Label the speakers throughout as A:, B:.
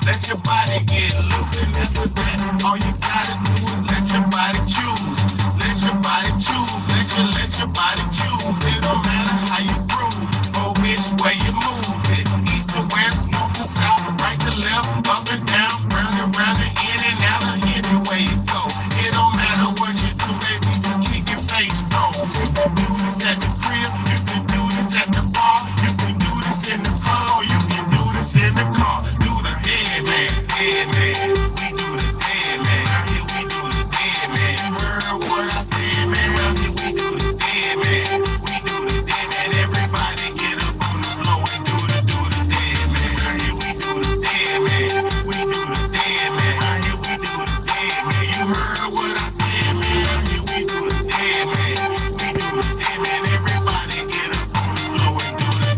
A: let your body get loose. And after that, all you gotta do is let your body choose. Let your body choose. Let your body choose. It don't matter how you groove or which way you move it. East to west, north to south, right to left, up and down, round and round and in and out of any way you go. It don't matter what you do, baby, just keep your face rolled. You can do this at the crib, you can do this at the bar, you can do this in the club, or you can do this in the car. Do the dead man, dead man. We do the dead man. Out here we do the dead man. You heard what I said, man. Out here we do the dead man. We do the dead man. Everybody get up on the floor and do the dead man. Out here we do the dead man. We do the dead man. Out here we do the dead man. You heard what I said, man. Out here we do the dead man. We do the dead man. Everybody get up on the floor and do the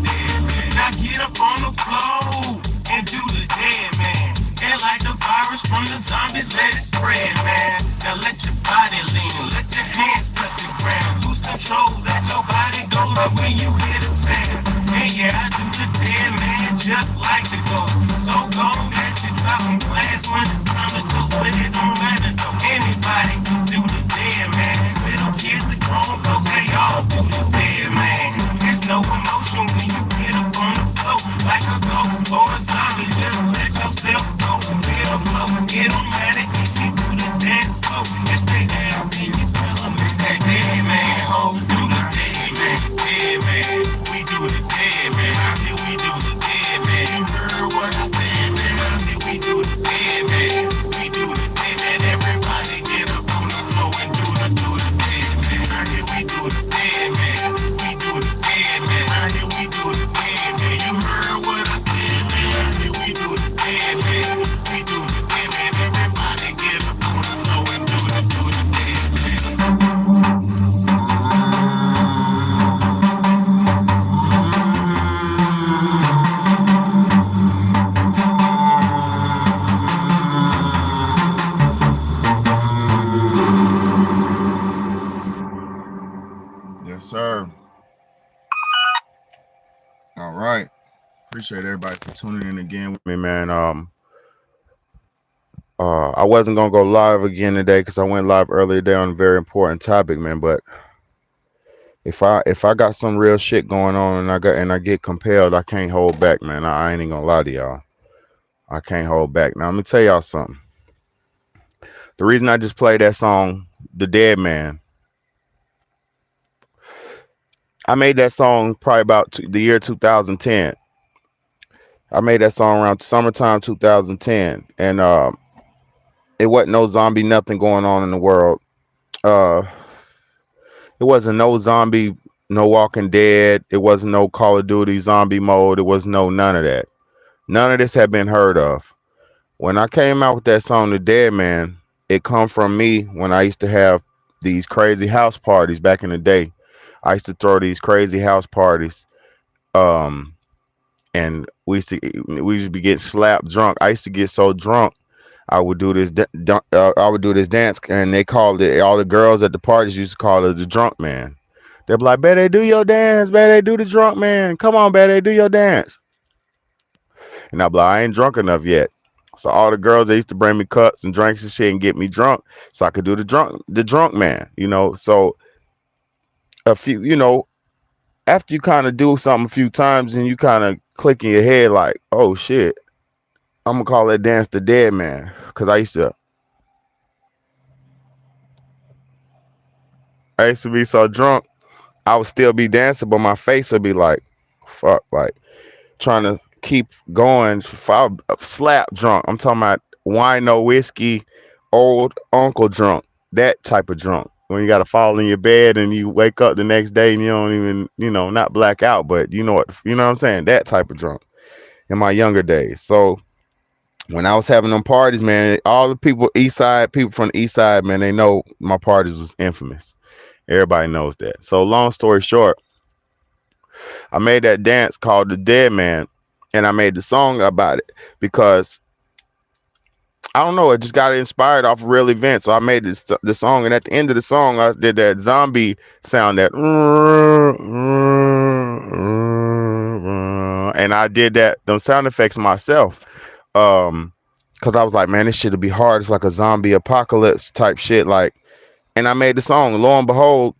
A: dead man. Now get up on the floor and do the dead man. And like the virus from the zombies, let it spread, man. Now let your body lean, let your hands touch the ground. Lose control, let your body go like when you hear the sound. And yeah, I do the dead man just like the ghost. So gone that you dropping glass when it's time to toast. But it don't matter though, anybody can do the dead man. Little kids, the grown folks, they all do the dead man. There's no emotion when you get up on the floor like a ghost or a zombie. Just let yourself go, feel the flow. It don't matter if you do the dance slow. If they ask, then you smell them. It's that dead man, ho. Do the dead man, dead man. We do the dead man. Out here we do the dead man. You heard what I said, man. Out here we do the dead man. We do the dead man. Everybody get up on the floor and do the dead man. Out here we do the dead man. We do the dead man. Out here we do the dead man. You heard what I said, man. Out here we do the dead man. We do the dead man. Everybody get up on the floor and do the dead man. Yes, sir. All right. Appreciate everybody for tuning in again with me, man. I wasn't gonna go live again today because I went live earlier today on a very important topic, man. But if I got some real shit going on and I get compelled, I can't hold back, man. I ain't even gonna lie to y'all. I can't hold back. Now I'm gonna tell y'all something. The reason I just played that song, The Dead Man, I made that song probably about the year 2010. I made that song around summertime 2010, and it wasn't no zombie nothing going on in the world. It wasn't no zombie, no Walking Dead. It wasn't no Call of Duty zombie mode. It was no none of that. None of this had been heard of. When I came out with that song, The Dead Man, it come from me when I used to have these crazy house parties back in the day. I used to throw these crazy house parties, and we used to be getting slapped drunk. I used to get so drunk, I would do this dance, and they called it. All the girls at the parties used to call it the drunk man. They'd be like, "Betty, do your dance, Betty, do the drunk man. Come on, Betty, do your dance." And I'd be like, "I ain't drunk enough yet." So all the girls, they used to bring me cups and drinks and shit and get me drunk, so I could do the drunk man. So a few, after you kind of do something a few times and you kind of click in your head like, "Oh shit, I'm gonna call that dance the Dead Man," because I used to be so drunk, I would still be dancing, but my face would be like, fuck, like trying to keep going. If I slap drunk, I'm talking about wine, no whiskey, old uncle drunk, that type of drunk. When you got to fall in your bed and you wake up the next day and you don't even, not black out, but what I'm saying? That type of drunk in my younger days. So when I was having them parties, man, all the people from the east side, man, they know my parties was infamous. Everybody knows that. So long story short, I made that dance called The Dead Man, and I made the song about it because I don't know, it just got inspired off of real events. So I made the song, and at the end of the song, I did that zombie sound, that, and I did them sound effects myself.
B: Because I was like, man, this shit'll be hard. It's like a zombie apocalypse type shit. Like, and I made the song. Lo and behold,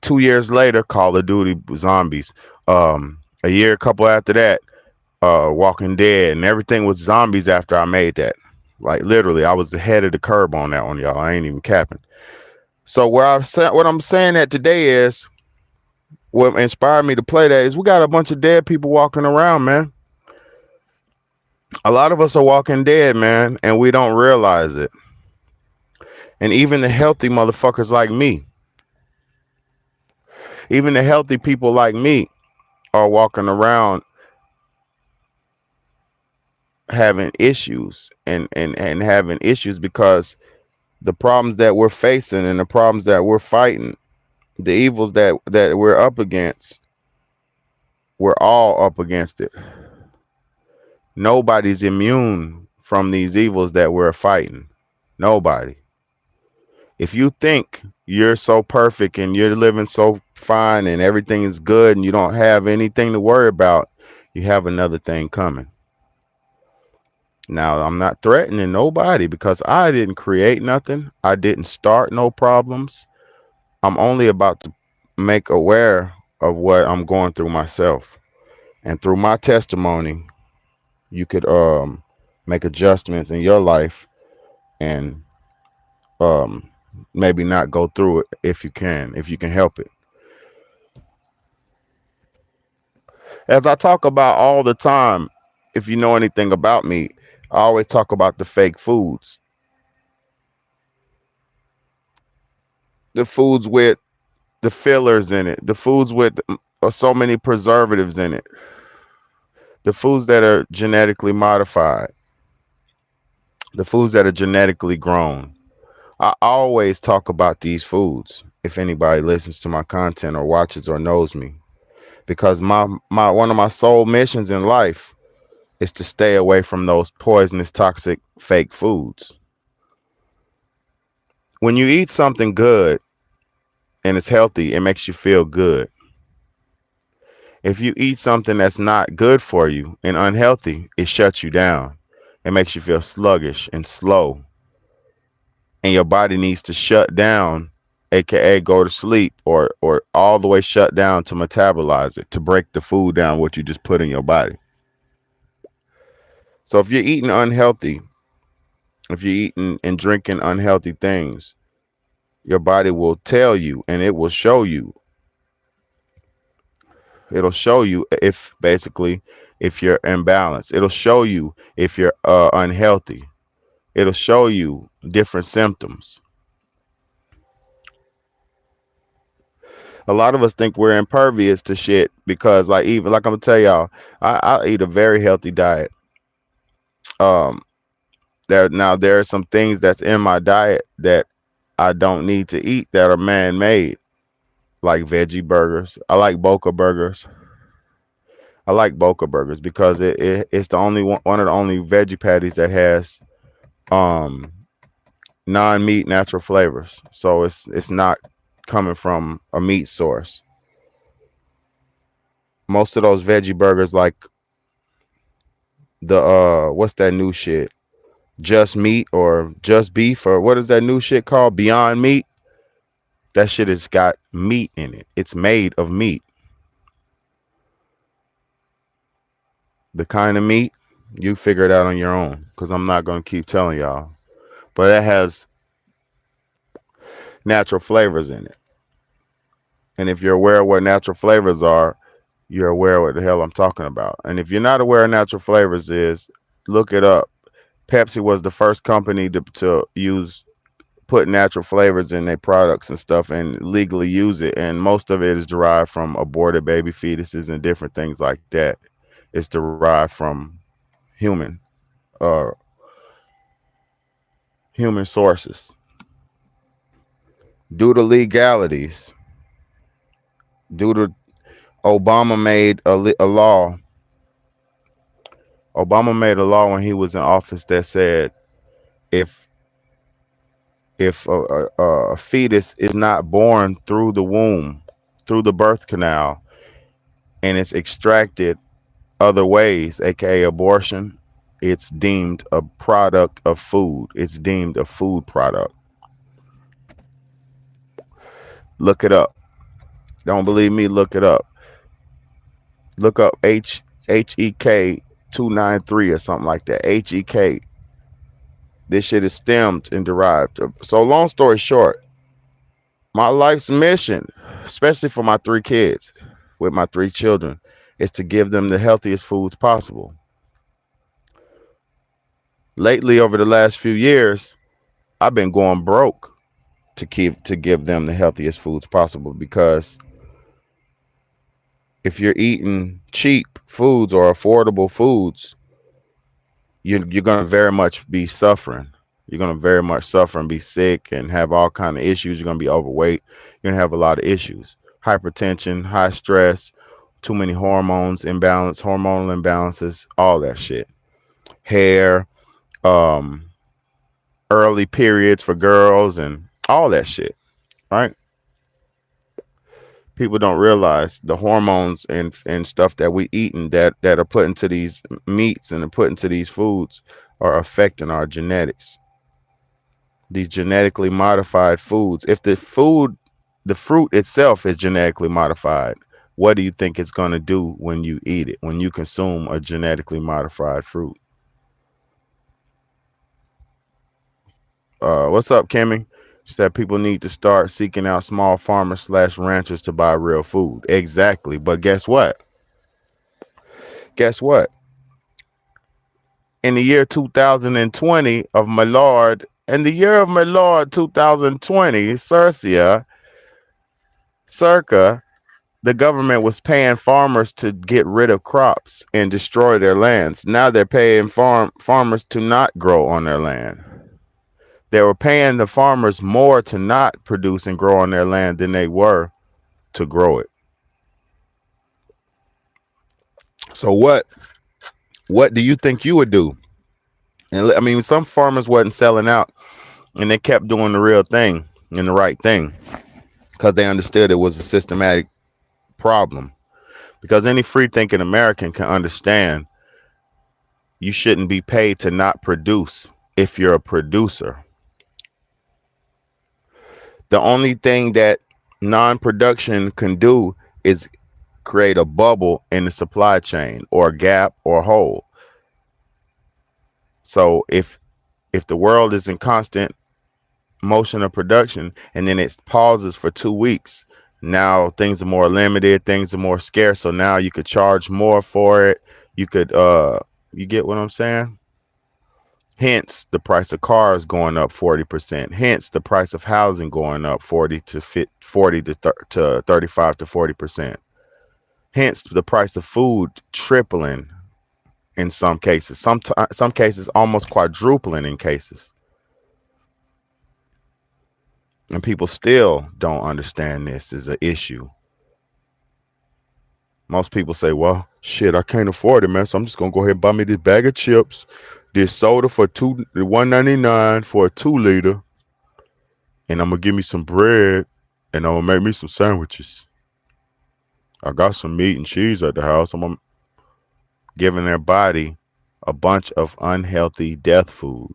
B: 2 years later, Call of Duty Zombies. A year, a couple after that, Walking Dead, and everything was zombies after I made that. Like literally, I was ahead of the curve on that one, y'all. I ain't even capping. So what I'm saying that today is what inspired me to play that is we got a bunch of dead people walking around, man. A lot of us are walking dead, man, and we don't realize it. And even the healthy motherfuckers like me, even the healthy people like me are walking around having issues and having issues because the problems that we're facing and the problems that we're fighting, the evils that we're up against, we're all up against it. Nobody's immune from these evils that we're fighting. Nobody. If you think you're so perfect and you're living so fine and everything is good and you don't have anything to worry about, you have another thing coming. Now, I'm not threatening nobody because I didn't create nothing. I didn't start no problems. I'm only about to make aware of what I'm going through myself. And through my testimony, you could make adjustments in your life and um maybe not go through it if you can help it. As I talk about all the time, if you know anything about me, I always talk about the fake foods. The foods with the fillers in it, the foods with so many preservatives in it, the foods that are genetically modified, the foods that are genetically grown. I always talk about these foods if anybody listens to my content or watches or knows me because my one of my sole missions in life is to stay away from those poisonous toxic fake foods. When you eat something good and it's healthy, it makes you feel good. If you eat something that's not good for you and unhealthy, it shuts you down. It makes you feel sluggish and slow. And your body needs to shut down, aka go to sleep or all the way shut down to metabolize it, to break the food down what you just put in your body. So if you're eating unhealthy, if you're eating and drinking unhealthy things, your body will tell you and it will show you. It'll show you if basically if you're imbalanced. It'll show you if you're unhealthy. It'll show you different symptoms. A lot of us think we're impervious to shit because like even like I'm gonna tell y'all, I eat a very healthy diet. Um there are some things that's in my diet that I don't need to eat that are man made, like veggie burgers. I like Boca burgers. I like Boca burgers because it's the only one of the only veggie patties that has um non-meat natural flavors. So it's not coming from a meat source. Most of those veggie burgers like the what's that new shit? Just meat or just beef or what is that new shit called? Beyond Meat. That shit has got meat in it. It's made of meat. The kind of meat you figure it out on your own because I'm not gonna keep telling y'all. But it has natural flavors in it. And if you're aware of what natural flavors are, you're aware of what the hell I'm talking about. And if you're not aware of natural flavors is, look it up. Pepsi was the first company to use put natural flavors in their products and stuff and legally use it. And most of it is derived from aborted baby fetuses and different things like that. It's derived from human uh human sources. Due to legalities, due to Obama made a law. Obama made a law when he was in office that said if a fetus is not born through the womb, through the birth canal, and it's extracted other ways, aka abortion, it's deemed a product of food. It's deemed a food product. Look it up. Don't believe me? Look it up. Look up HEK 293 or something like that. HEK. This shit is stemmed and derived. So long story short, my life's mission, especially for my 3 kids, with my 3 children, is to give them the healthiest foods possible. Lately, over the last few years, I've been going broke to give them the healthiest foods possible, because if you're eating cheap foods or affordable foods, you're going to very much be suffering. You're going to very much suffer and be sick and have all kind of issues. You're going to be overweight. You're going to have a lot of issues. Hypertension, high stress, too many hormones, hormonal imbalances, all that shit. Hair, early periods for girls and all that shit, right? People don't realize the hormones and stuff that we eat and that are put into these meats and are put into these foods are affecting our genetics. These genetically modified foods. If the fruit itself is genetically modified, what do you think it's going to do when you eat it, when you consume a genetically modified fruit? What's up, Kimmy? She said people need to start seeking out small farmers / ranchers to buy real food. Exactly. But guess what? In the year 2020 of my Lord, in the year of my Lord 2020, circa, the government was paying farmers to get rid of crops and destroy their lands. Now they're paying farmers to not grow on their land. They were paying the farmers more to not produce and grow on their land than they were to grow it. So what do you think you would do? And I mean, some farmers wasn't selling out, and they kept doing the real thing and the right thing because they understood it was a systematic problem. Because any free-thinking American can understand you shouldn't be paid to not produce if you're a producer. The only thing that non-production can do is create a bubble in the supply chain, or a gap, or a hole. So if the world is in constant motion of production and then it pauses for 2 weeks, now things are more limited, things are more scarce. So now you could charge more for it. You could you get what I'm saying? Hence, the price of cars going up 40%. Hence, the price of housing going up 40 to 35 to 40%. Hence, the price of food tripling in some cases. Some cases almost quadrupling in cases. And people still don't understand this is an issue. Most people say, well, shit, I can't afford it, man. So I'm just going to go ahead and buy me this bag of chips, this soda for $1.99 for a 2-liter. And I'm going to give me some bread and I'm going to make me some sandwiches. I got some meat and cheese at the house. I'm giving their body a bunch of unhealthy death food.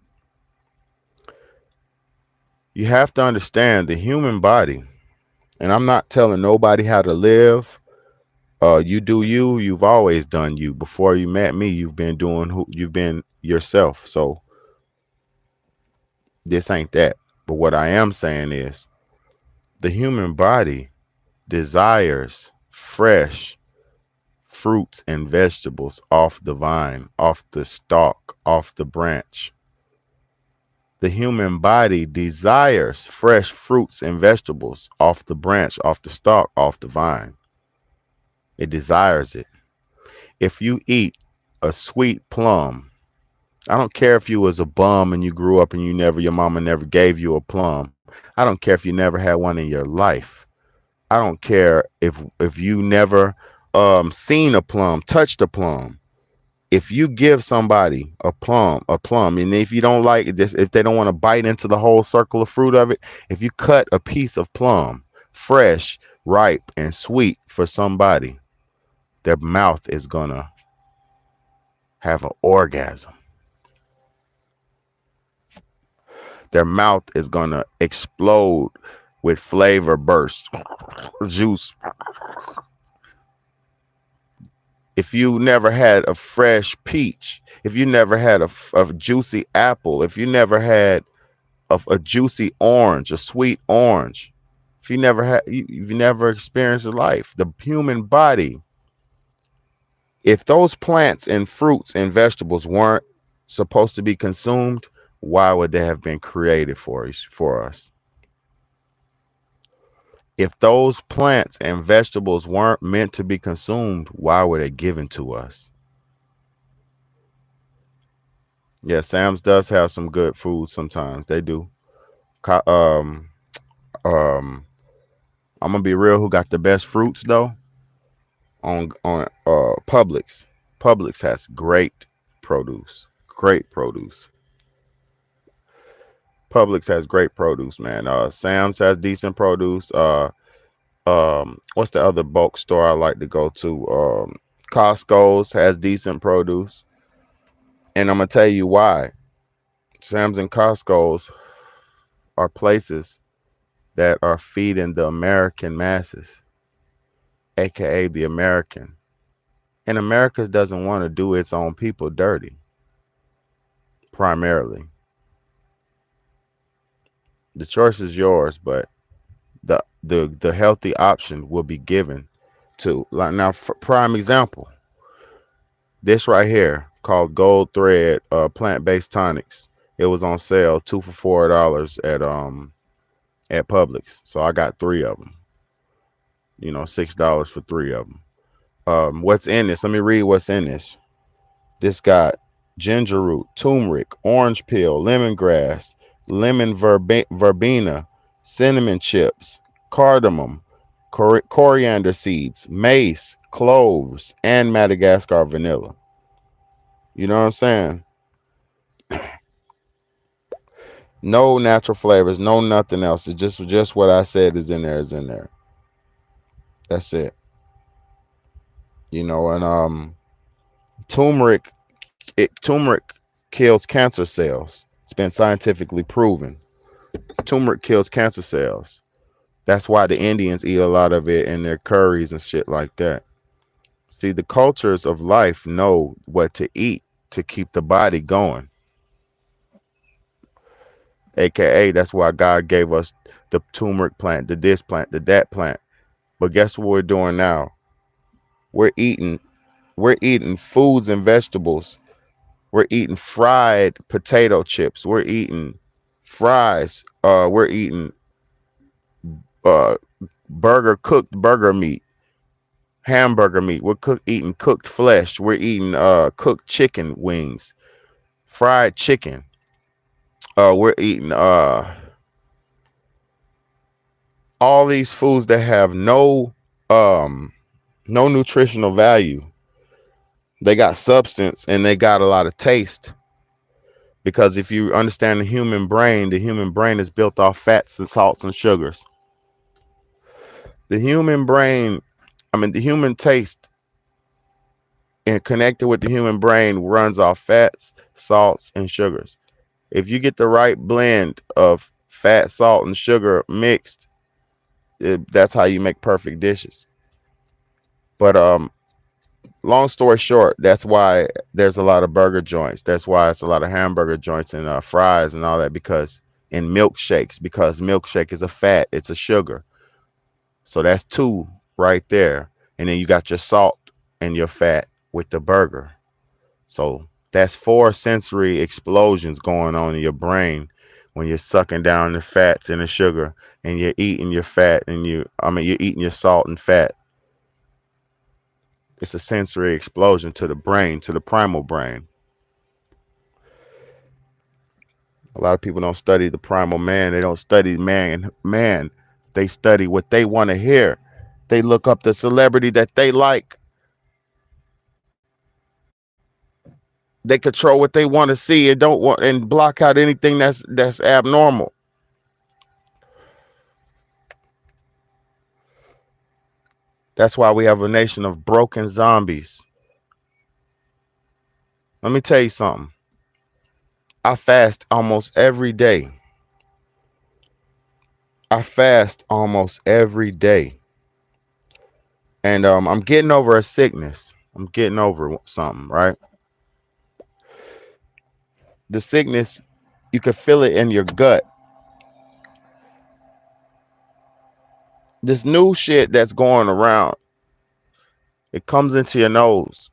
B: You have to understand the human body. And I'm not telling nobody how to live. You do you. You've always done you. Before you met me, you've been doing you've been yourself. So this ain't that. But what I am saying is the human body desires fresh fruits and vegetables off the vine, off the stalk, off the branch. The human body desires fresh fruits and vegetables off the branch, off the stalk, off the vine. It desires it. If you eat a sweet plum, I don't care if you was a bum and you grew up and your mama never gave you a plum. I don't care if you never had one in your life. I don't care if you never seen a plum, touched a plum. If you give somebody a plum, and if you don't like this, if they don't want to bite into the whole circle of fruit of it, if you cut a piece of plum, fresh, ripe, and sweet for somebody, their mouth is gonna have an orgasm. Their mouth is gonna explode with flavor burst, juice. If you never had a fresh peach, if you never had a juicy apple, if you never had a juicy orange, a sweet orange, if you never had, you've never experienced life, the human body, if those plants and fruits and vegetables weren't supposed to be consumed, why would they have been created for us? If those plants and vegetables weren't meant to be consumed, why were they given to us? Yeah, Sam's does have some good food sometimes. They do. Um, I'm gonna be real. Who got the best fruits though? On Publix. Publix has great produce. Great produce. Publix has great produce, man. Sam's has decent produce. What's the other bulk store I like to go to? Costco's has decent produce, and I'm gonna tell you why. Sam's and Costco's are places that are feeding the American masses, aka the American. And America doesn't want to do its own people dirty, primarily. The choice is yours, but the healthy option will be given to, like, now, prime example, this right here called Gold Thread plant-based tonics. It was on sale 2 for $4 at Publix, so I got 3 of them. $6 for 3 of them. What's in this? Let me read what's in this. This got ginger root, turmeric, orange peel, lemongrass, lemon verbena, cinnamon chips, cardamom, coriander seeds, mace, cloves, and Madagascar vanilla. You know what I'm saying? No natural flavors, no nothing else. It's just what I said is in there. That's it. And turmeric kills cancer cells. It's been scientifically proven. Turmeric kills cancer cells. That's why the Indians eat a lot of it in their curries and shit like that. See, the cultures of life know what to eat to keep the body going. AKA, that's why God gave us the turmeric plant, the this plant, the that plant. But guess what we're doing now? We're eating foods and vegetables. We're eating fried potato chips. We're eating fries. We're eating cooked burger meat, hamburger meat. We're eating cooked flesh. We're eating cooked chicken wings, fried chicken. We're eating all these foods that have no nutritional value. They got substance and they got a lot of taste. Because if you understand the human brain is built off fats and salts and sugars. The human taste and connected with the human brain runs off fats, salts, and sugars. If you get the right blend of fat, salt, and sugar mixed, that's how you make perfect dishes. But long story short, that's why there's a lot of burger joints. That's why it's a lot of hamburger joints and fries and all that, and milkshakes, because milkshake is a fat, it's a sugar. So that's 2 right there. And then you got your salt and your fat with the burger. So that's 4 sensory explosions going on in your brain when you're sucking down the fats and the sugar, and you're eating your fat and you're eating your salt and fat. It's a sensory explosion to the brain, to the primal brain. A lot of people don't study the primal man. They don't study man. They study what they want to hear. They look up the celebrity that they like. They control what they want to see and don't want, and block out anything that's abnormal. That's why we have a nation of broken zombies. Let me tell you something. I fast almost every day. I fast almost every day, and I'm getting over a sickness. I'm getting over something, right? The sickness, you can feel it in your gut. This new shit that's going around, it comes into your nose.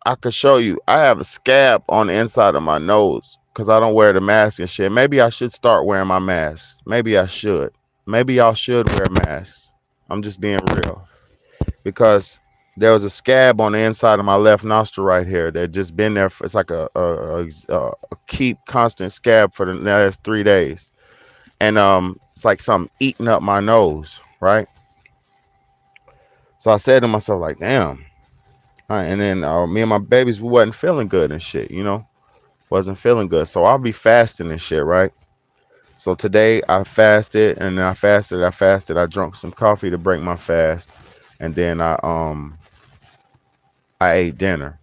B: I could show you. I have a scab on the inside of my nose because I don't wear the mask and shit. Maybe I should start wearing my mask. Maybe I should. Maybe y'all should wear masks. I'm just being real. Because there was a scab on the inside of my left nostril right here that just been there. It's like a keep constant scab for the last 3 days. And it's like something eating up my nose, right? So I said to myself, like, damn. And then me and my babies, we wasn't feeling good and shit, wasn't feeling good. So I'll be fasting and shit, right? So today I fasted, and then I fasted. I drank some coffee to break my fast, and then I ate dinner.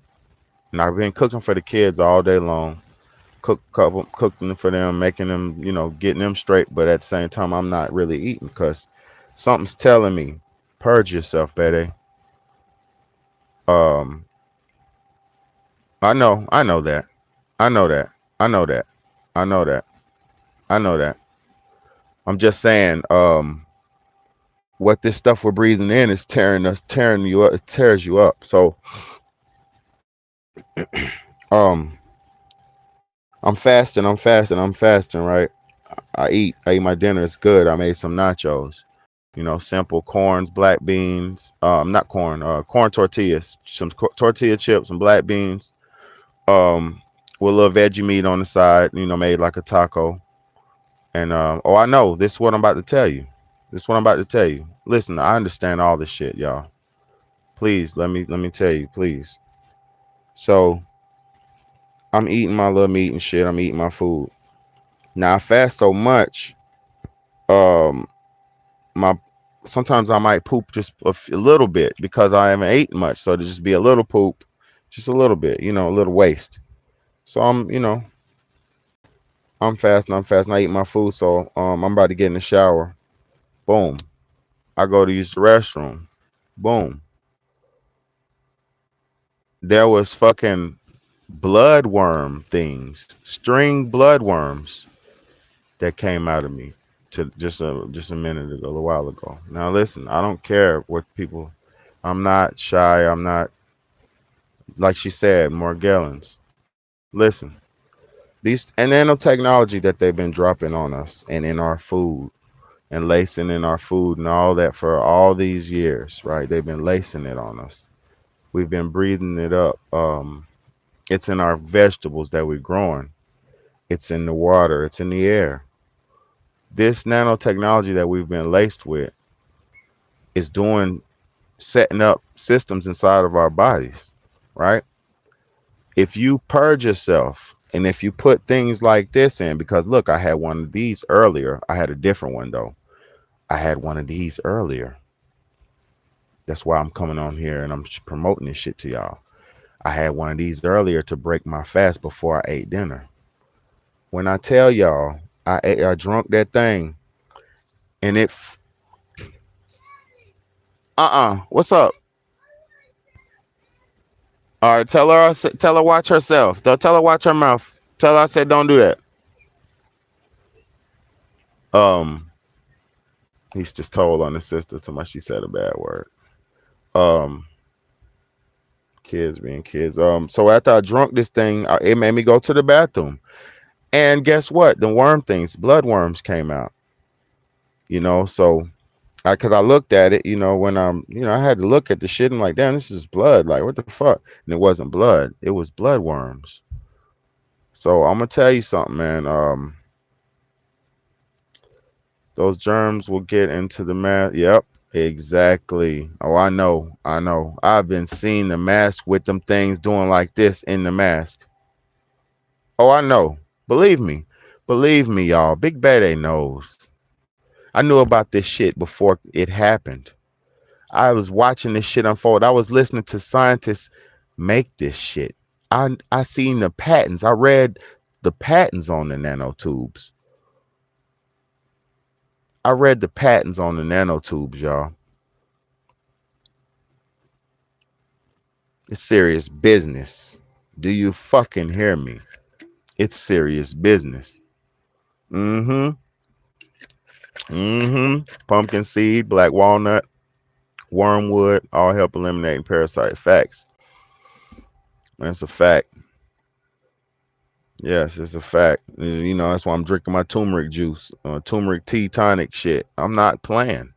B: And I've been cooking for the kids all day long, cooking for them, making them, getting them straight. But at the same time, I'm not really eating because something's telling me, purge yourself, baby. I know that. I know that. I know that. I know that. I know that. I'm just saying, what this stuff we're breathing in is tearing you up. It tears you up. So, I'm fasting, right? I eat my dinner. It's good. I made some nachos, simple corns, black beans, not corn, corn tortillas, some tortilla chips, some black beans, with a little veggie meat on the side, made like a taco. And I know this is what I'm about to tell you. Listen, I understand all this shit, y'all. Please let me tell you, please. So I'm eating my little meat and shit. I'm eating my food. Now I fast so much. My sometimes I might poop just a little bit because I haven't eaten much. So to just be a little poop, just a little bit, a little waste. So I'm fasting. I eat my food. So I'm about to get in the shower. Boom. I go to use the restroom. Boom. There was fucking bloodworm things, string bloodworms that came out of me to just a minute ago, a while ago. Now listen, I don't care what people. I'm not shy. I'm not, like she said, Morgellons. Listen, these and nanotechnology that they've been dropping on us and in our food and lacing in our food and all that for all these years, right? They've been lacing it on us. We've been breathing it up. It's in our vegetables that we're growing. It's in the water. It's in the air. This nanotechnology that we've been laced with is setting up systems inside of our bodies, right? If you purge yourself and if you put things like this in, because look, I had one of these earlier. I had a different one though. I had one of these earlier. That's why I'm coming on here and I'm promoting this shit to y'all. I had one of these earlier to break my fast before I ate dinner. When I tell y'all, I drunk that thing, and what's up? All right, tell her watch herself. Tell her watch her mouth. Tell her I said don't do that. He's just told on his sister to much she said a bad word. Kids being kids. So after I drunk this thing, it made me go to the bathroom. And guess what? The worm things, bloodworms came out. So because I looked at it, when I had to look at the shit and like, damn, this is blood. Like, what the fuck? And it wasn't blood. It was bloodworms. So I'm gonna tell you something, man. Those germs will get into the mask. Yep, exactly. Oh, I know. I've been seeing the mask with them things doing like this in the mask. Oh, I know. Believe me, y'all. Big Bad knows. I knew about this shit before it happened. I was watching this shit unfold. I was listening to scientists make this shit. I seen the patents. I read the patents on the nanotubes. I read the patents on the nanotubes, y'all. It's serious business. Do you fucking hear me? It's serious business. Mm-hmm. Mm-hmm. Pumpkin seed, black walnut, wormwood, all help eliminating parasite. Facts. That's a fact. Yes, it's a fact. You know, that's why I'm drinking my turmeric juice, turmeric tea tonic shit. I'm not playing.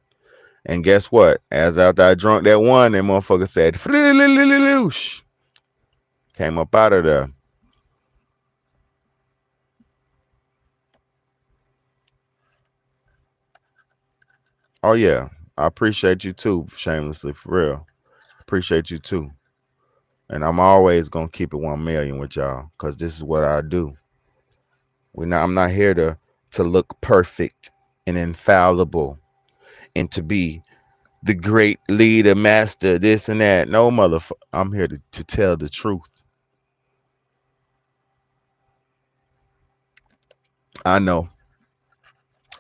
B: And guess what? As after I drunk that one, that motherfucker said, "Floosh," came up out of there. Oh yeah, I appreciate you too, shamelessly for real. Appreciate you too. And I'm always gonna keep it 1,000,000 with y'all, cause this is what I do. I'm not here to look perfect and infallible and to be the great leader, master, this and that. No motherfucker. I'm here to tell the truth. I know.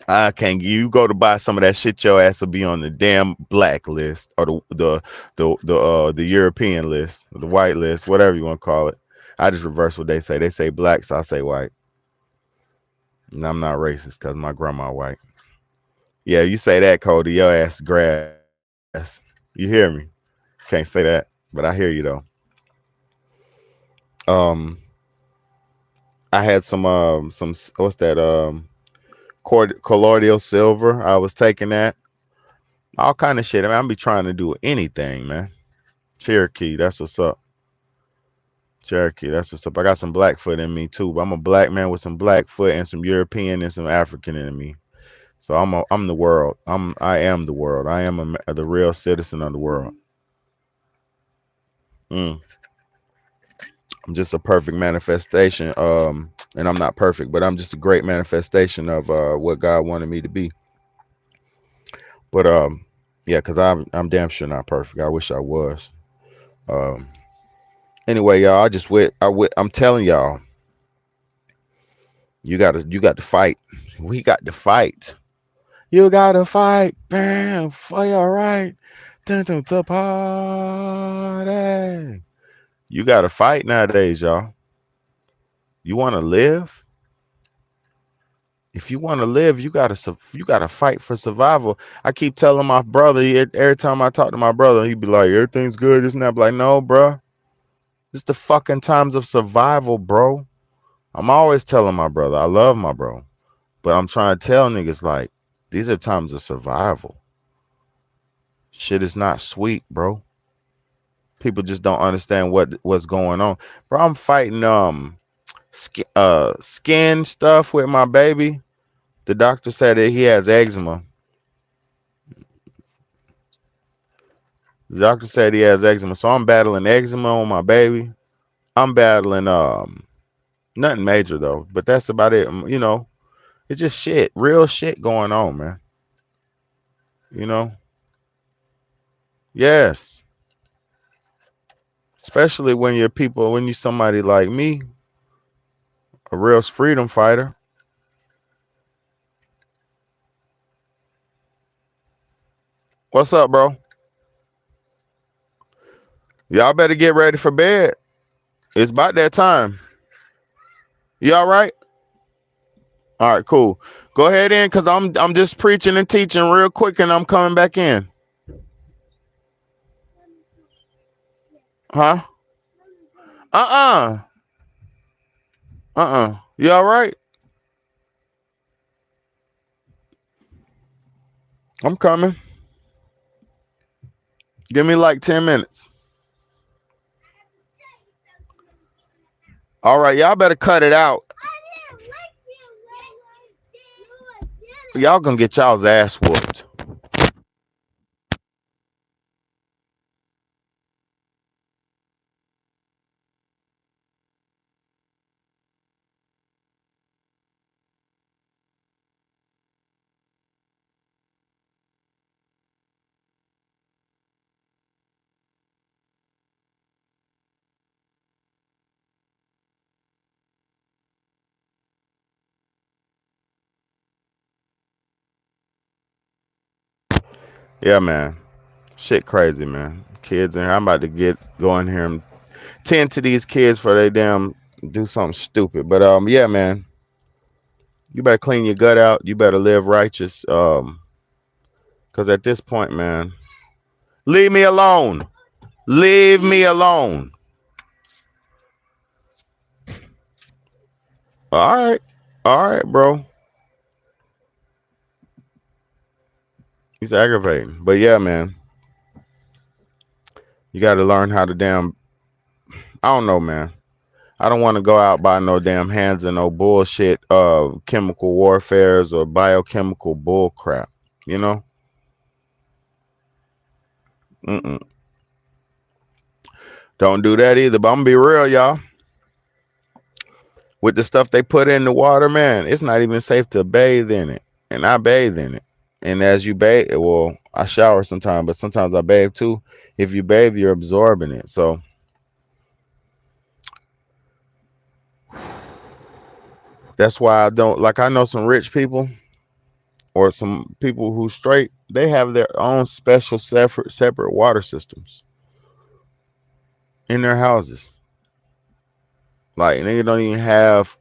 B: I can't. You go to buy some of that shit, your ass will be on the damn black list or the European list, the white list, whatever you want to call it. I just reverse what they say. They say black, so I say white. And I'm not racist because my grandma white. Yeah, you say that, Cody, your ass grass. You hear me? Can't say that, but I hear you though. Um, I had some what's that colloidal silver. I was taking that all kind of shit. I mean, I'm be trying to do anything, man. Cherokee, that's what's up. Cherokee, that's what's up. I got some Blackfoot in me too, but I'm a black man with some Blackfoot and some European and some African in me. So I'm the world. I am the world. I am the real citizen of the world. Mm. I'm just a perfect manifestation. And I'm not perfect, but I'm just a great manifestation of what God wanted me to be. But yeah, because I'm damn sure not perfect. I wish I was. Um, anyway, y'all, I'm telling y'all, you got to fight. We got to fight. You got to fight, bam, for your right. To party. You got to fight nowadays, y'all. You want to live? If you want to live, you gotta fight for survival. I keep telling my brother every time I talk to my brother, he'd be like, "Everything's good." Isn't that like, no, bro? It's the fucking times of survival, bro. I'm always telling my brother, I love my bro, but I'm trying to tell niggas like, these are times of survival. Shit is not sweet, bro. People just don't understand what's going on, bro. I'm fighting skin stuff with my baby. The doctor said that he has eczema. The doctor said he has eczema, so I'm battling eczema on my baby. I'm battling nothing major though, but that's about it. You know, it's just shit, real shit going on, man. You know, yes, especially when you're somebody like me, a real freedom fighter. What's up, bro? Y'all better get ready for bed. It's about that time. You all right? All right, cool. Go ahead in, cause I'm just preaching and teaching real quick, and I'm coming back in. Huh? Uh-uh. Uh-uh. You all right? I'm coming. Give me like 10 minutes. All right, y'all better cut it out. Y'all gonna get y'all's ass whooped. Yeah, man. Shit crazy, man. Kids in here. I'm about to go in here and tend to these kids for they damn do something stupid. But yeah, man. You better clean your gut out. You better live righteous. Cause at this point, man, leave me alone. Leave me alone. All right. All right, bro. He's aggravating. But yeah, man. You gotta learn how to damn I don't know, man. I don't want to go out by no damn hands and no bullshit chemical warfares or biochemical bull crap. You know? Mm-mm. Don't do that either. But I'm gonna be real, y'all. With the stuff they put in the water, man, it's not even safe to bathe in it. And I bathe in it. And as you bathe, well, I shower sometimes, but sometimes I bathe too. If you bathe, you're absorbing it. So that's why I don't like. I know some rich people or some people who straight. They have their own special separate water systems in their houses. Like they don't even have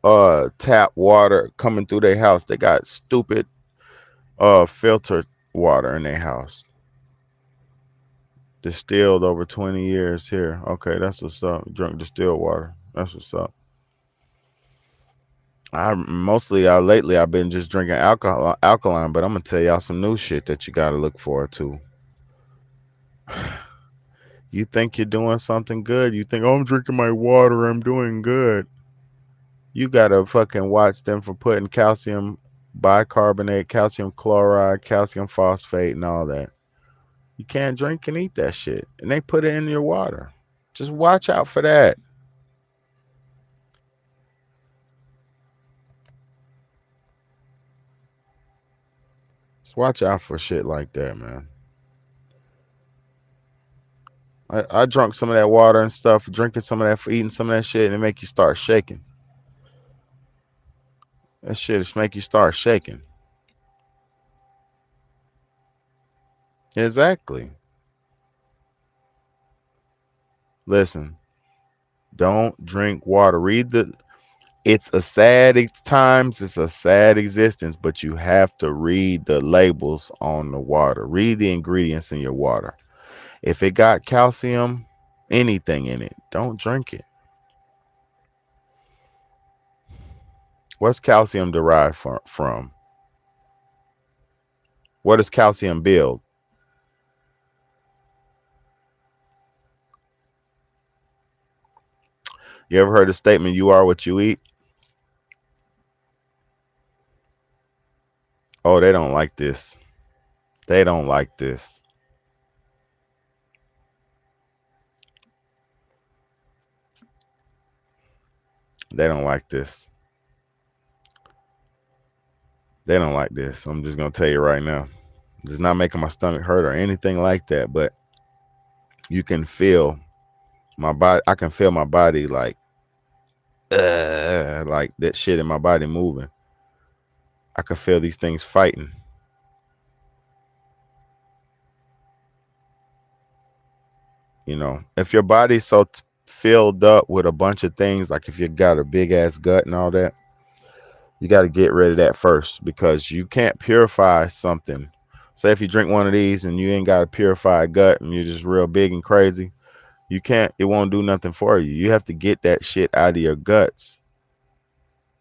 B: tap water coming through their house. They got stupid filtered water in their house. Distilled over 20 years here. Okay, that's what's up. Drunk distilled water. That's what's up. Lately I've been just drinking alkaline, but I'm gonna tell y'all some new shit that you gotta look forward to. You think you're doing something good. You think, oh, I'm drinking my water, I'm doing good. You gotta fucking watch them for putting calcium bicarbonate, calcium chloride, calcium phosphate, and all that. You can't drink and eat that shit. And they put it in your water. Just watch out for that. Just watch out for shit like that, man. I drunk some of that water and stuff, drinking some of that, for eating some of that shit, and it make you start shaking. That shit just make you start shaking. Exactly. Listen, don't drink water. It's a times, it's a sad existence, but you have to read the labels on the water. Read the ingredients in your water. If it got calcium, anything in it, don't drink it. What's calcium derived from? What does calcium build? You ever heard the statement, you are what you eat? Oh, they don't like this. They don't like this. They don't like this. They don't like this. I'm just going to tell you right now. It's not making my stomach hurt or anything like that, but you can feel my body. I can feel my body like that shit in my body moving. I can feel these things fighting. You know, if your body's so filled up with a bunch of things, like if you got a big ass gut and all that, you got to get rid of that first, because you can't purify something. Say if you drink one of these and you ain't got a purified gut and you're just real big and crazy, it won't do nothing for you. You have to get that shit out of your guts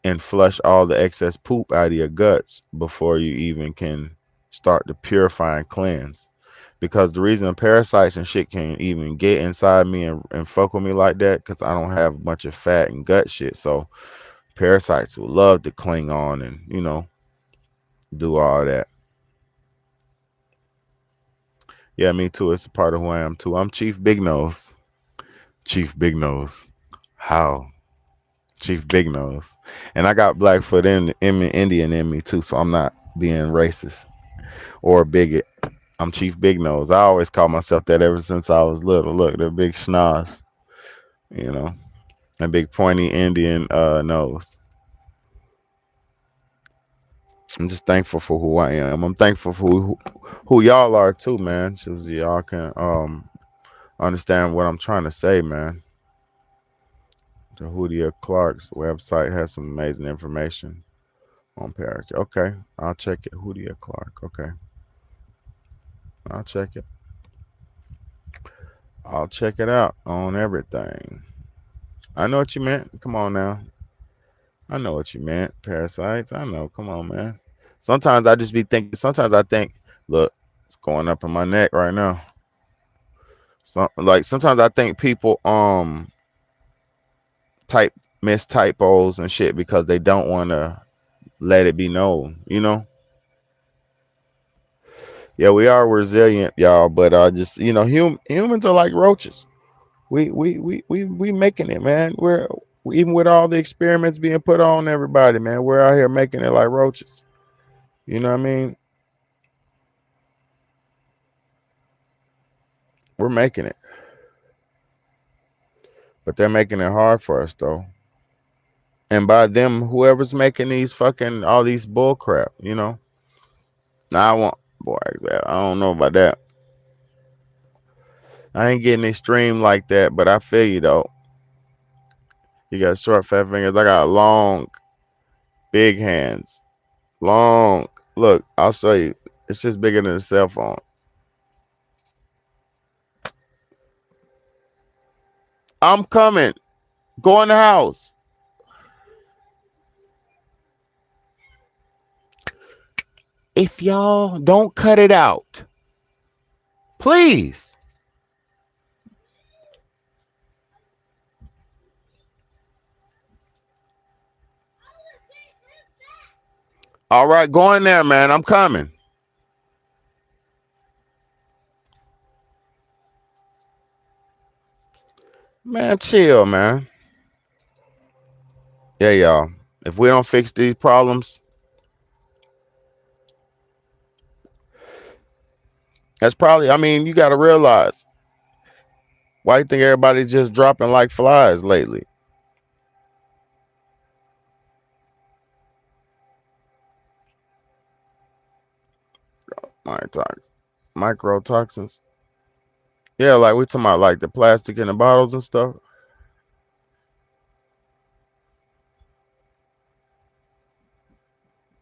B: and flush all the excess poop out of your guts before you even can start to purify and cleanse. Because the reason parasites and shit can even get inside me and fuck with me like that, because I don't have a bunch of fat and gut shit. So parasites will love to cling on and, do all that. Yeah, me too. It's a part of who I am too. I'm Chief Big Nose. Chief Big Nose. How? Chief Big Nose. And I got Blackfoot Indian in me too, so I'm not being racist or bigot. I'm Chief Big Nose. I always call myself that ever since I was little. Look, the big schnoz, a big pointy Indian nose. I'm just thankful for who I am. I'm thankful for who y'all are too, man. Just y'all can understand what I'm trying to say, man. The Hoodia Clark's website has some amazing information on Parakeet. Okay, I'll check it. Hoodia Clark. Okay, I'll check it. I'll check it out on everything. I know what you meant. Come on now. I know what you meant. Parasites. I know. Come on, man. Sometimes I just be thinking. Sometimes I think, look, it's going up in my neck right now. So, like, sometimes I think people type miss typos and shit because they don't want to let it be known. You know. Yeah, we are resilient, y'all. But just humans are like roaches. We making it, man. We're even with all the experiments being put on everybody, man. We're out here making it like roaches. You know what I mean? We're making it, but they're making it hard for us though. And by them, whoever's making these fucking all these bull crap, Now I want boy, I don't know about that. I ain't getting extreme like that, but I feel you though. You got short, fat fingers. I got long, big hands. Long. Look, I'll show you. It's just bigger than a cell phone. I'm coming. Go in the house. If y'all don't cut it out, please. All right, go in there, man. I'm coming. Man, chill, man. Yeah, y'all. If we don't fix these problems, that's probably, you got to realize why you think everybody's just dropping like flies lately. Microtoxins. Yeah, like we talking about like the plastic in the bottles and stuff.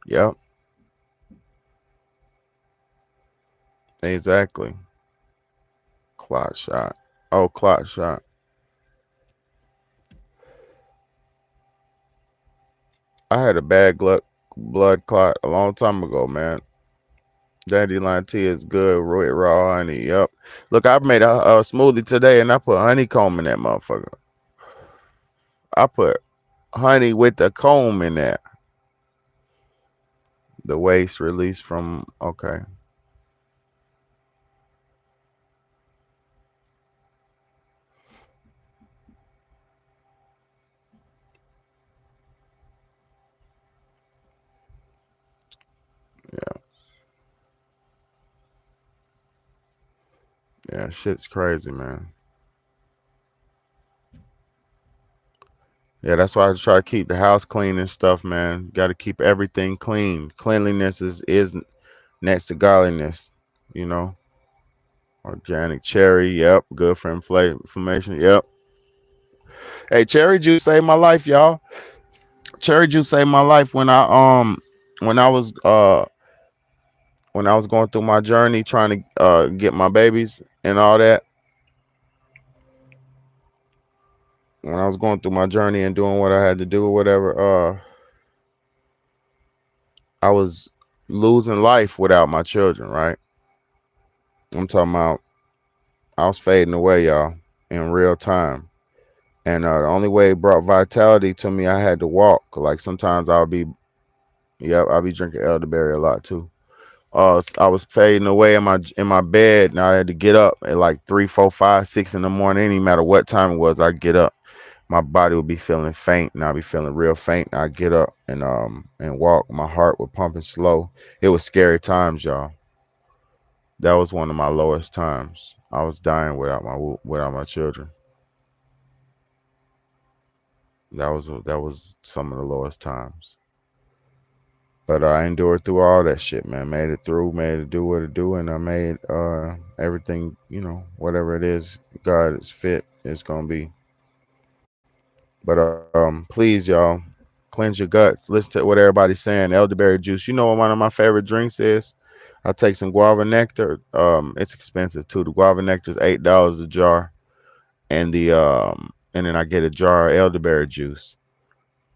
B: Yep, exactly. Clot shot. Oh, clot shot. I had a bad blood clot a long time ago, man. Dandelion tea is good. Raw honey. Yep. Look, I made a smoothie today and I put honeycomb in that motherfucker. I put honey with the comb in there. The waste released from, okay. Yeah. Yeah, shit's crazy, man. Yeah, that's why I try to keep the house clean and stuff, man. Got to keep everything clean. Cleanliness is next to godliness, you know. Organic cherry, yep, good for inflammation, yep. Hey, cherry juice saved my life, y'all. Cherry juice saved my life when when I was when I was going through my journey trying to get my babies and all that. When I was going through my journey and doing what I had to do or whatever, I was losing life without my children, right? I'm talking about I was fading away, y'all, in real time. And the only way it brought vitality to me, I had to walk. Like sometimes I'll be drinking elderberry a lot too. I was fading away in my bed, and I had to get up at like 3, 4, 5, 6 in the morning. No matter what time it was, I'd get up. My body would be feeling faint, and I'd be feeling real faint. And I'd get up and walk. My heart would pumping slow. It was scary times, y'all. That was one of my lowest times. I was dying without my children. That was some of the lowest times. But I endured through all that shit, man. Made it through, made it do what it do, and I made everything, whatever it is, God is fit, it's gonna be. But please, y'all, cleanse your guts. Listen to what everybody's saying. Elderberry juice. You know what one of my favorite drinks is? I take some guava nectar. It's expensive too. The guava nectar is $8 a jar, and then I get a jar of elderberry juice,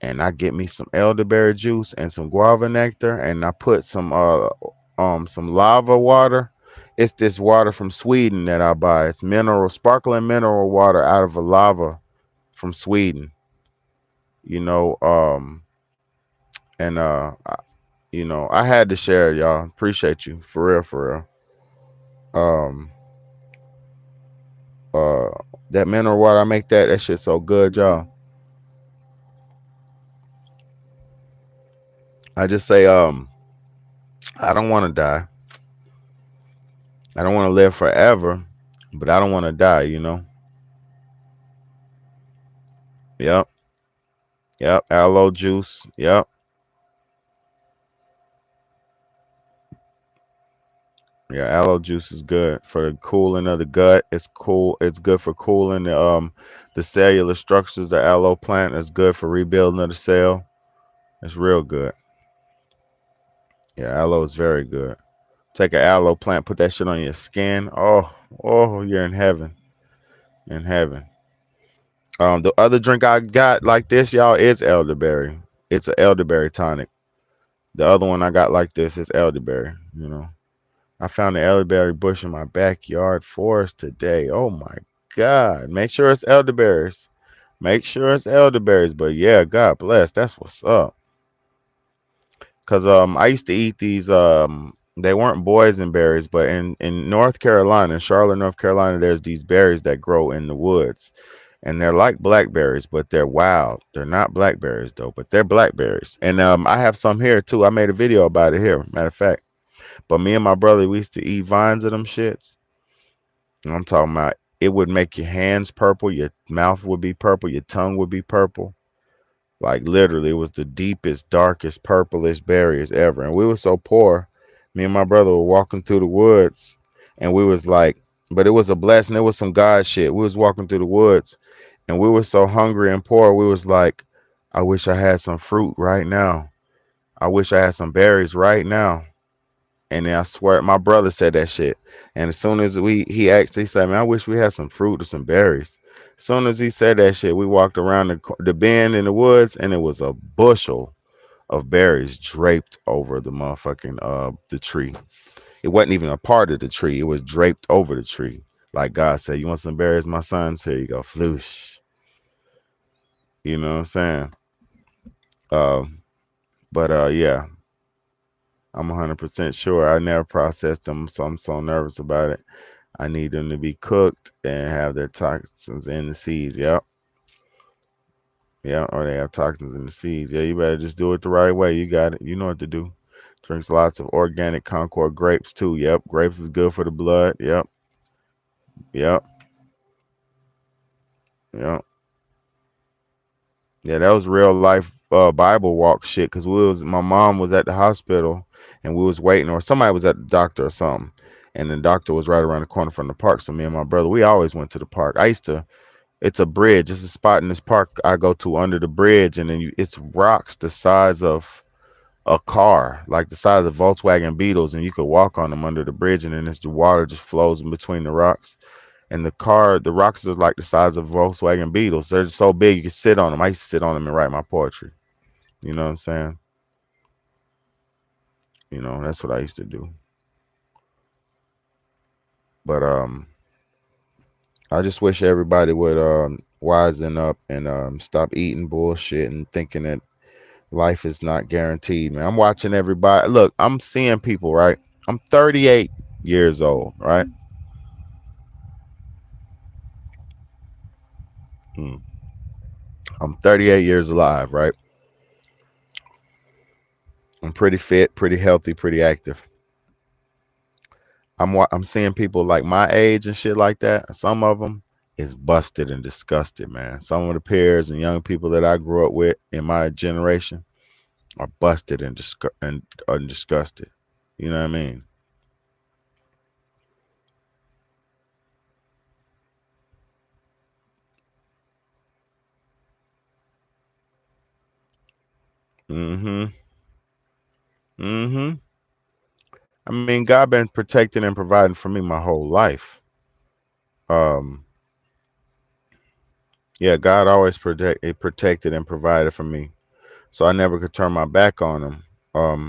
B: and I get me some elderberry juice and some guava nectar, and I put some lava water. It's this water from Sweden that I buy. It's sparkling mineral water out of a lava from Sweden. You know, and I had to share it, y'all. Appreciate you for real, for real. Uh, that mineral water, I make that shit so good, y'all. I just say, I don't want to die. I don't want to live forever, but I don't want to die. Yep, yep. Aloe juice. Yep. Yeah, aloe juice is good for the cooling of the gut. It's cool. It's good for cooling the cellular structures. The aloe plant is good for rebuilding of the cell. It's real good. Yeah, aloe is very good. Take an aloe plant, put that shit on your skin. Oh, you're in heaven. In heaven. The other drink I got like this, y'all, is elderberry. It's an elderberry tonic. The other one I got like this is elderberry. I found the elderberry bush in my backyard forest today. Oh my God. Make sure it's elderberries. Make sure it's elderberries. But yeah, God bless. That's what's up. Cause I used to eat these they weren't boysenberries, but in North Carolina, in Charlotte, North Carolina, there's these berries that grow in the woods. And they're like blackberries, but they're wild. They're not blackberries though, but they're blackberries. And I have some here too. I made a video about it here, matter of fact. But me and my brother, we used to eat vines of them shits. And I'm talking about it would make your hands purple, your mouth would be purple, your tongue would be purple. Like literally, it was the deepest, darkest, purplish berries ever. And we were so poor. Me and my brother were walking through the woods, and we was like, but it was a blessing. It was some God shit. We was walking through the woods, and we were so hungry and poor. We was like, I wish I had some fruit right now. I wish I had some berries right now. And then I swear, my brother said that shit. And as soon as he asked, he said, "Man, I wish we had some fruit or some berries." As soon as he said that shit, we walked around the bend in the woods, and it was a bushel of berries draped over the motherfucking the tree. It wasn't even a part of the tree; it was draped over the tree. Like God said, "You want some berries, my sons? Here you go, floosh." You know what I'm saying? But yeah, I'm 100% sure. I never processed them, so I'm so nervous about it. I need them to be cooked and have their toxins in the seeds. Yep. Yeah, or they have toxins in the seeds. Yeah, you better just do it the right way. You got it. You know what to do. Drinks lots of organic Concord grapes too. Yep. Grapes is good for the blood. Yep. Yep. Yep. Yeah, that was real life Bible walk shit. Cause my mom was at the hospital and we was waiting, or somebody was at the doctor or something, and the doctor was right around the corner from the park. So me and my brother, we always went to the park. It's a bridge. It's a spot in this park I go to under the bridge, and then it's rocks the size of a car, like the size of Volkswagen Beetles, and you could walk on them under the bridge, and then the water just flows in between the rocks. And the rocks are like the size of Volkswagen Beetles. They're just so big you can sit on them. I used to sit on them and write my poetry. You know what I'm saying? That's what I used to do. But I just wish everybody would wisen up and stop eating bullshit and thinking that life is not guaranteed, man. I'm watching everybody. Look, I'm seeing people, right? I'm 38 years old, right? Hmm. I'm 38 years alive, right? I'm pretty fit, pretty healthy, pretty active. I'm seeing people like my age and shit like that. Some of them is busted and disgusted, man. Some of the peers and young people that I grew up with in my generation, are busted and disgusted. You know what I mean? Mm-hmm. Mm-hmm. I mean, God been protecting and providing for me my whole life. Um, yeah, God always protected and provided for me, so I never could turn my back on Him.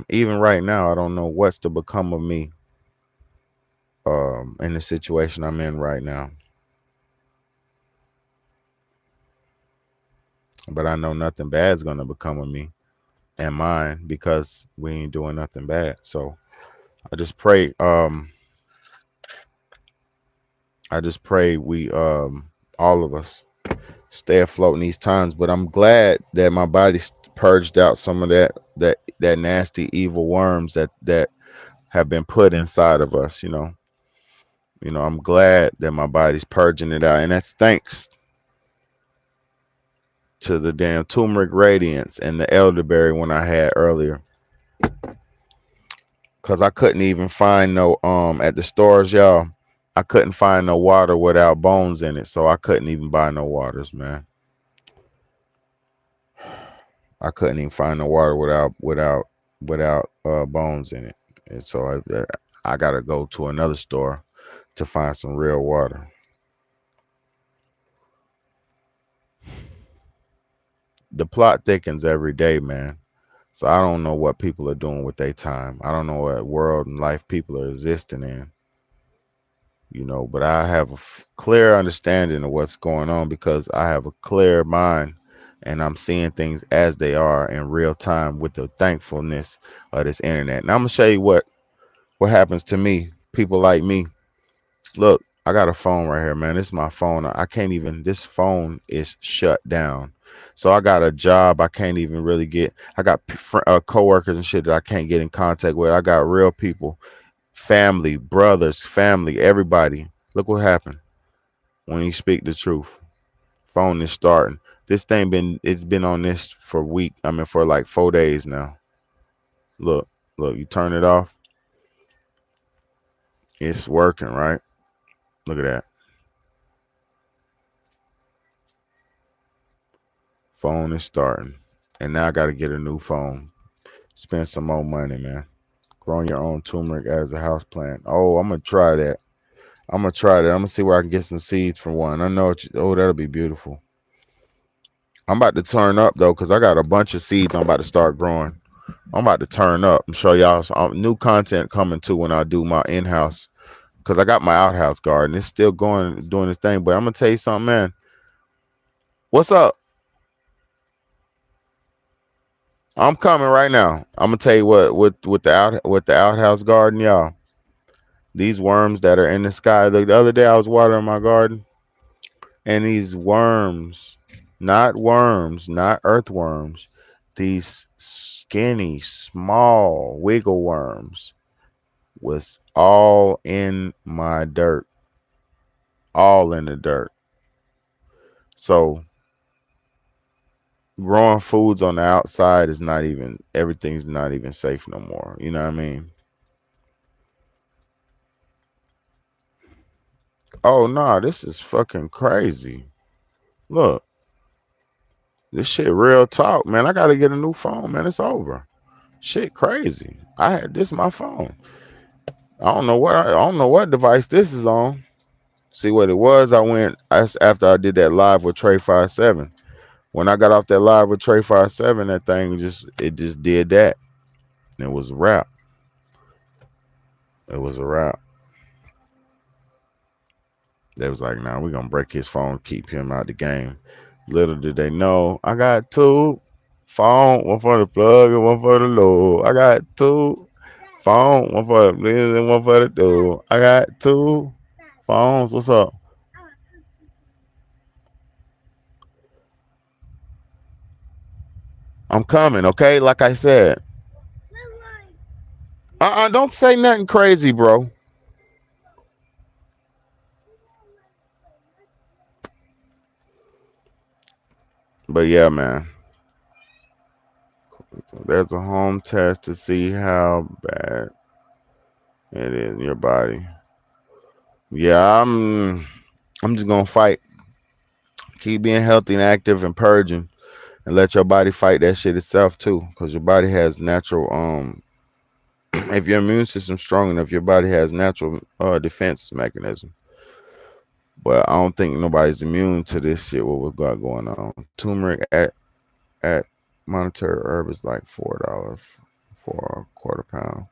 B: Even right now, I don't know what's to become of me. In the situation I'm in right now, but I know nothing bad is gonna become of me and mine because we ain't doing nothing bad. So I just pray. I just pray we all of us stay afloat in these times. But I'm glad that my body purged out some of that nasty evil worms that have been put inside of us. I'm glad that my body's purging it out, and that's thanks to the damn turmeric radiance and the elderberry one I had earlier. Cause I couldn't even find no at the stores, y'all. I couldn't find no water without bones in it, so I couldn't even buy no waters, man. I couldn't even find no water without bones in it, and so I gotta go to another store to find some real water. The plot thickens every day, man. So I don't know what people are doing with their time. I don't know what world and life people are existing in, but I have a clear understanding of what's going on because I have a clear mind and I'm seeing things as they are in real time with the thankfulness of this internet. And I'm gonna show you what happens to me, people like me. Look, I got a phone right here, man. This is my phone. I can't even. This phone is shut down. So I got a job I can't even really get. I got coworkers and shit that I can't get in contact with. I got real people, family, brothers, family, everybody. Look what happened when you speak the truth. Phone is starting. This thing it's been on this for a week. I mean for like 4 days now. Look, look, you turn it off. It's working, right? Look at that. Phone is starting. And now I gotta get a new phone. Spend some more money, man. Growing your own turmeric as a house plant. Oh, I'm gonna try that. I'm gonna try that. I'm gonna see where I can get some seeds from one. I know that'll be beautiful. I'm about to turn up though, because I got a bunch of seeds I'm about to start growing. I'm about to turn up and show y'all some new content coming too when I do my in-house. Because I got my outhouse garden. It's still doing its thing. But I'm gonna tell you something, man. What's up? I'm coming right now. I'm gonna tell you what with the outhouse garden, y'all. These worms that are in the sky. The other day I was watering my garden, and these worms, not earthworms, these skinny, small wiggle worms was all in my dirt, all in the dirt. So growing foods on the outside is not even everything's not even safe no more. You know what I mean? Oh no, this is fucking crazy. Look, this shit real talk, man. I gotta get a new phone, man. It's over. Shit crazy. I had this my phone. I don't know what device this is on. See what it was. That's after I did that live with Trey 57. When I got off that live with Trey 57, that thing just did that. It was a wrap. It was a wrap. They was like, nah, we're gonna break his phone, keep him out the game. Little did they know, I got two phone, one for the plug and one for the load. I got two phone, one for the blizz and one for the dude. I got two phones. What's up? I'm coming, okay? Like I said. Don't say nothing crazy, bro. But yeah, man. there's a home test to see how bad it is in your body. Yeah, I'm just gonna fight. Keep being healthy and active and purging, and let your body fight that shit itself too, because your body has natural if your immune system's strong enough, your body has natural defense mechanism. But I don't think nobody's immune to this shit. What we got going on? Turmeric at Monetary Herb is like $4 for a quarter pound,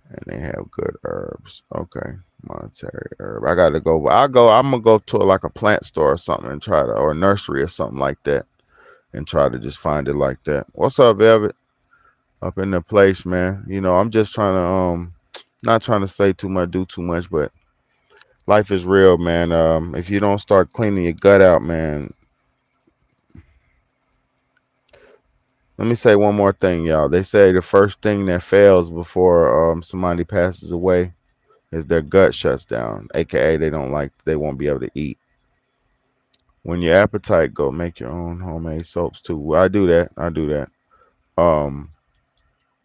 B: and they have good herbs. Okay, Monetary Herb. I got to go. I'm gonna go to like a plant store or something and try to, or a nursery or something like that, and try to just find it like that. What's up, Velvet? Up in the place, man. You know, I'm just trying to not trying to say too much, do too much, but life is real, man. If you don't start cleaning your gut out, man. Let me say one more thing, y'all. They say the first thing that fails before somebody passes away is their gut shuts down, aka they won't be able to eat. When your appetite go, make your own homemade soaps too. Well, I do that. Um,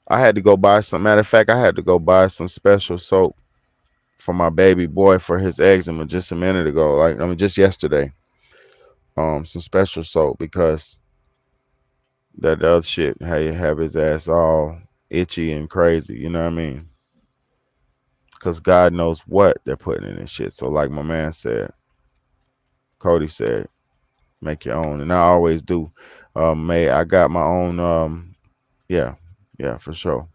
B: I had to go buy some. Matter of fact, I had to go buy some special soap for my baby boy for his eczema just a minute ago. Just yesterday. Some special soap because that other shit, how you have his ass all itchy and crazy. You know what I mean? Because God knows what they're putting in this shit. So, like my man said, Cody said, make your own, and I always do. I got my own. Yeah, for sure.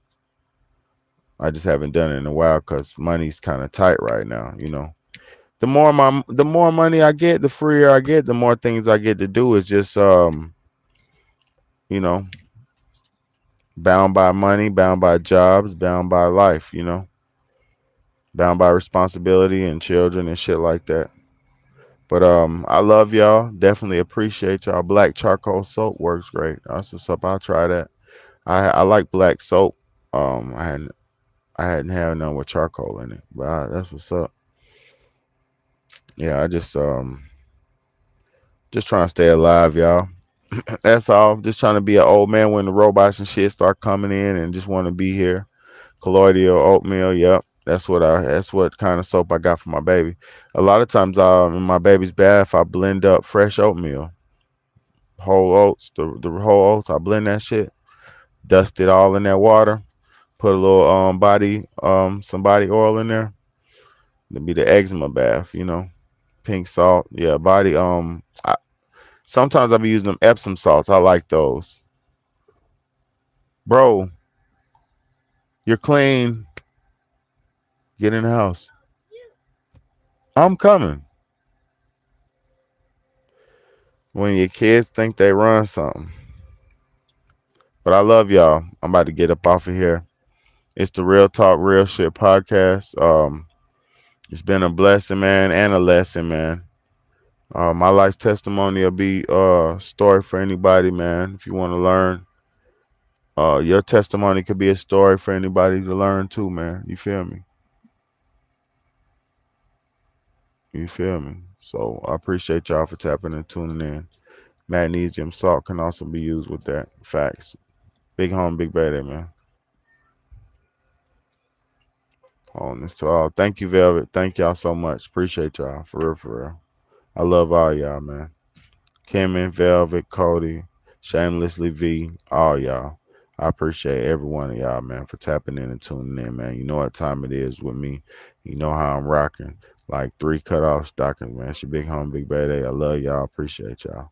B: I just haven't done it in a while because money's kind of tight right now. You know, the more money I get, the freer I get, the more things I get to do. Is just you know, bound by money, bound by jobs, bound by life. You know, bound by responsibility and children and shit like that. But I love y'all. Definitely appreciate y'all. Black charcoal soap works great. That's what's up. I'll try that. I like black soap. I hadn't had none with charcoal in it, but that's what's up. Yeah, I just trying to stay alive, y'all. That's all. Just trying to be an old man when the robots and shit start coming in, and just want to be here. Colloidal oatmeal. Yep. That's what kind of soap I got for my baby. A lot of times in my baby's bath, I blend up fresh oatmeal. Whole oats, the whole oats, I blend that shit, dust it all in that water, put a little some body oil in there. It'll be the eczema bath, you know. Pink salt. Yeah, body sometimes I'll be using them Epsom salts. I like those. Bro, you're clean. Get in the house. I'm coming. When your kids think they run something. But I love y'all. I'm about to get up off of here. It's the Real Talk, Real Shit podcast. It's been a blessing, man, and a lesson, man. My life testimony will be a story for anybody, man. If you want to learn, your testimony could be a story for anybody to learn too, man. You feel me? You feel me? So I appreciate y'all for tapping and tuning in. Magnesium salt can also be used with that. Facts. Big home, big baby, man. On this to all. Thank you, Velvet. Thank y'all so much. Appreciate y'all. For real, for real. I love all y'all, man. Kimmy, Velvet, Cody, Shamelessly V, all y'all. I appreciate every one of y'all, man, for tapping in and tuning in, man. You know what time it is with me. You know how I'm rocking. Like 3 cutoff stockings, man. It's your big home, big baby. I love y'all. Appreciate y'all.